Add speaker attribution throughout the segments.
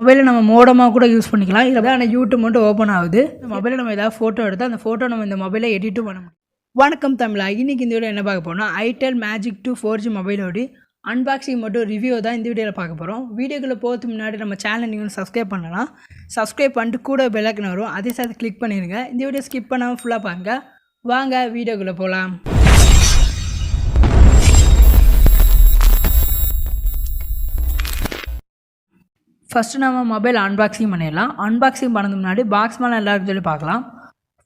Speaker 1: மொபைலை நம்ம மோடமாக கூட யூஸ் பண்ணிக்கலாம். இதில் தான் யூடியூப் மட்டும் ஓப்பன் ஆகுது. இந்த மொபைலில் நம்ம ஏதாவது ஃபோட்டோ எடுத்து அந்த ஃபோட்டோ நம்ம இந்த மொபைலை எடிட்டும் பண்ண முடியும். வணக்கம் தமிழா, இன்றைக்கி இந்த வீடியோ என்ன பார்க்க போகிறோம்னா ஐடெல் மேஜிக் 2 4G மொபைலோட அன்பாக்சிங் மட்டும் ரிவ்யூ தான் இந்த வீடியோவில் பார்க்க போகிறோம். வீடியோக்குள்ளே போகிறதுக்கு முன்னாடி நம்ம சேனல் நீங்கள் சப்ஸ்கிரைப் பண்ணலாம். சப்ஸ்கிரைப் பண்ணிட்டு கூட பெல் ஐக்கான் வரும், அதே சேர்த்து கிளிக் பண்ணிடுங்க. இந்த வீடியோ ஸ்கிப் பண்ணாமல் ஃபுல்லாக பாருங்க. வாங்க வீடியோக்குள்ளே போகலாம். ஃபஸ்ட்டு நம்ம மொபைல் அன்பாக்சிங் பண்ணிடலாம். அன்பாக்சிங் பண்ணதுக்கு முன்னாடி பாக்ஸ் மேலே எல்லாருக்கும் சொல்லி பார்க்கலாம்.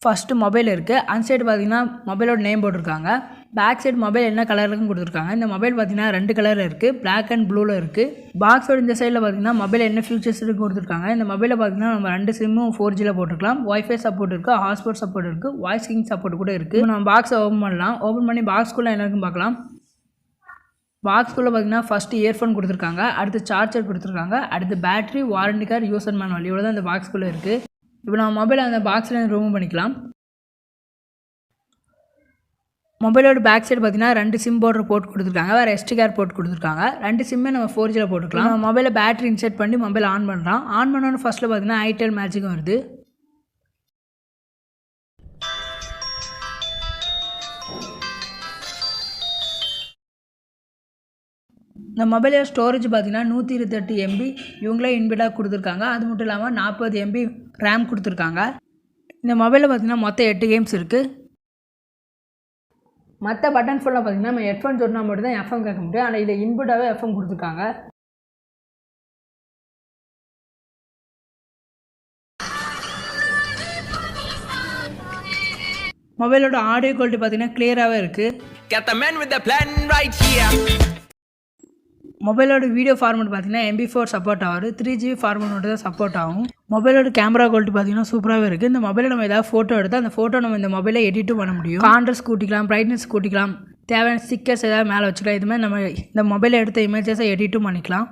Speaker 1: ஃபஸ்ட்டு மொபைல் இருக்குது. அந்த சைடு பார்த்திங்கன்னா மொபைலோட நேம் போட்டிருக்காங்க. பேக் சைடு மொபைல் என்ன கலருக்கும் கொடுத்துருக்காங்க. இந்த மொபைல் பார்த்திங்கன்னா 2 கலரில் இருக்குது, பிளாக் அண்ட் ப்ளூவில் இருக்குது. பாக்ஸோட இந்த சைடில் பார்த்திங்கன்னா மொபைல் என்ன ஃபீச்சர்ஸ் இருக்குது கொடுத்துருக்காங்க. இந்த மொபைலில் பார்த்திங்கன்னா நம்ம 2 சிம்மும் 4Gயில் போட்டுருக்கலாம். வைஃபை சப்போர்ட் இருக்குது, ஹாட்ஸ்பாட் சப்போர்ட் இருக்குது, வாய்ஸ் கிங் சப்போர்ட் கூட இருக்குது. நம்ம பாக்ஸை ஓப்பன் பண்ணலாம். ஓப்பன் பண்ணி பாக்ஸ்குள்ளே என்ன இருக்குன்னு பார்க்கலாம். பாக்ஸ்குள்ளே பார்த்திங்கன்னா ஃபஸ்ட்டு இயர்ஃபோன் கொடுத்துருக்காங்க, அடுத்து சார்ஜர் கொடுத்துருக்காங்க, அடுத்து battery, warranty card, user manual, இவ்வளோ தான் இந்த பாக்ஸ்குள்ளே இருக்குது. இப்போ நம்ம மொபைலை அந்த பாக்ஸில் ரிமூவ் பண்ணிக்கலாம். மொபைலோட பேக் சைடு பார்த்திங்கன்னா 2 சிம் போர்டர் போட்டு கொடுத்துருக்காங்க, வேறு SD கார்டு போட்டு கொடுத்துருக்காங்க. 2 சிம்மே நம்ம 4Gயில் போட்டுக்கலாம். நம்ம மொபைலில் பேட்டரி இன்செர்ட் பண்ணி மொபைல் ஆன் பண்ணுறோம். ஆன் பண்ணோன்னு ஃபஸ்ட்டில் பார்த்திங்கன்னா ஐடெல் மேஜிக்கும் வருது. இந்த மொபைலோட ஸ்டோரேஜ் பார்த்திங்கன்னா 128 MB இவங்களே இன்பில்டாக கொடுத்துருக்காங்க. அது மட்டும் இல்லாமல் 40 MB ரேம் கொடுத்துருக்காங்க. இந்த மொபைலில் பார்த்திங்கன்னா மொத்தம் 8 கேம்ஸ் இருக்குது. மற்ற பட்டன் ஃபுல்லாக பார்த்திங்கன்னா நம்ம ஹெட்ஃபோன் சொன்னால் மட்டும் தான் FM கேட்க முடியும். ஆனால் இதில் இன்புட்டாகவே FM கொடுத்துருக்காங்க. மொபைலோட ஆடியோ குவாலிட்டி பார்த்திங்கன்னா கிளியராகவே இருக்குது. மொபைலோட வீடியோ ஃபார்மேட் பார்த்திங்கன்னா MP4 சப்போர்ட் ஆகுது. 3GB ஃபார்மேட் மட்டும் தான் சப்போர்ட் ஆகும். மொபைலோட கேமரா குவாலிட்டி பார்த்திங்கன்னா சூப்பராகவே இருக்குது. இந்த மொபைலில் நம்ம ஏதாவது ஃபோட்டோ எடுத்து அந்த ஃபோட்டோ நம்ம இந்த மொபைலை எடிட்டும் பண்ண முடியும். கான்ட்ராஸ்ட் கூட்டிக்கலாம், பிரைட்னஸ் கூட்டிக்கலாம், தேவையான ஸ்டிக்கர்ஸ் ஏதாவது மேலே வச்சுக்கலாம். இதுமாதிரி நம்ம இந்த மொபைலில் எடுத்த இமேஜஸை எடிட்டும் பண்ணிக்கலாம்.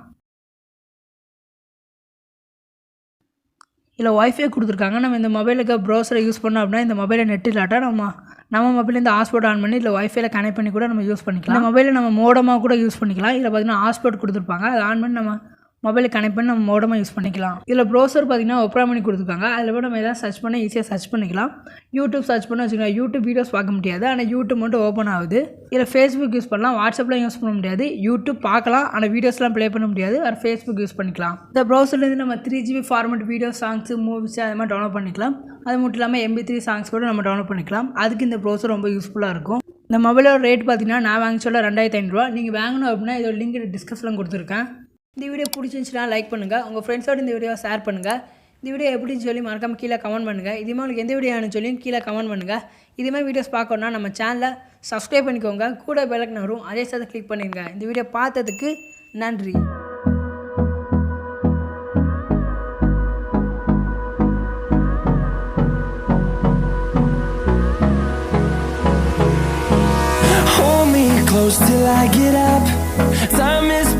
Speaker 1: இல்லை வைஃபை கொடுத்துருக்காங்க. நம்ம இந்த மொபைலுக்கு ப்ரௌசரை யூஸ் பண்ணோம் அப்படின்னா இந்த மொபைலை நெட் இல்லாட்டா நம்ம மொபைலேருந்து ஹாட்ஸ்பாட் ஆன் பண்ணி இல்லை வைஃபைல கனெக்ட் பண்ணி கூட நம்ம யூஸ் பண்ணிக்கலாம். இந்த மொபைலை நம்ம மோடமாக கூட யூஸ் பண்ணிக்கலாம். இதில் பார்த்திங்கன்னா ஹாட்ஸ்பாட் கொடுத்துருப்பாங்க, அதை ஆன் பண்ணி நம்ம மொபைலை கனெக்ட் பண்ணி நம்ம மோடமாக யூஸ் பண்ணிக்கலாம். இதில் ப்ரௌசர் பார்த்திங்கன்னா ஒப்ரா பண்ணி கொடுத்துருக்காங்க. அதில் போய் நம்ம எதாவது சர்ச் பண்ணி ஈஸியாக சர்ச் பண்ணிக்கலாம். யூடியூப் சர்ச் பண்ணி வச்சுக்கலாம். யூடியூப் வீடியோஸ் பார்க்க முடியாது, ஆனால் யூடியூப் மட்டும் ஓப்பன் ஆகுது. இதில் ஃபேஸ்புக் யூஸ் பண்ணலாம், வாட்ஸ்அப்லாம் யூஸ் பண்ண முடியாது. யூடியூப் பார்க்கலாம், ஆனால் வீடியோஸ்லாம் ப்ளே பண்ண முடியாது. வேறு ஃபேஸ்புக் யூஸ் பண்ணிக்கலாம். இந்த ப்ரௌசர்லேருந்து நம்ம 3GB format video, songs, movies அது மாதிரி டவுன்லோட் பண்ணிக்கலாம். அது மட்டும் இல்லாமல் MP3 சாங்ஸ் கூட நம்ம டவுன்லோட் பண்ணிக்கலாம். அதுக்கு இந்த ப்ரௌசர் ரொம்ப யூஸ்ஃபுல்லாக இருக்கும். இந்த மொபைலோட ரேட் பார்த்திங்கன்னா நான் வாங்க சொல்ல 2500 நீங்கள் வாங்கணும் அப்படின்னா இதோட லிங்க் டிஸ்கிரிப்ஷனில் கொடுத்துருக்கேன். இந்த வீடியோ பிடிச்சிருந்துச்சுன்னா லைக் பண்ணுங்கள், உங்கள் ஃப்ரெண்ட்ஸோட இந்த வீடியோ ஷேர் பண்ணுங்கள். இந்த வீடியோ எப்படின்னு சொல்லி மறக்காமல் கீழே கமெண்ட் பண்ணுங்கள். இதுமாதிரி உங்களுக்கு எந்த வீடியோ சொல்லி கீழே கமெண்ட் பண்ணுங்கள். இதுமாதிரி வீடியோஸ் பார்க்கணுன்னா நம்ம சேனலை சப்ஸ்கிரைப் பண்ணிக்கோங்க, கூட பெல் ஐக்கான் வரும், அதே சேர்த்து கிளிக் பண்ணிடுங்க. இந்த வீடியோ பார்த்ததுக்கு நன்றி.
Speaker 2: Hold me close till I get up. Time is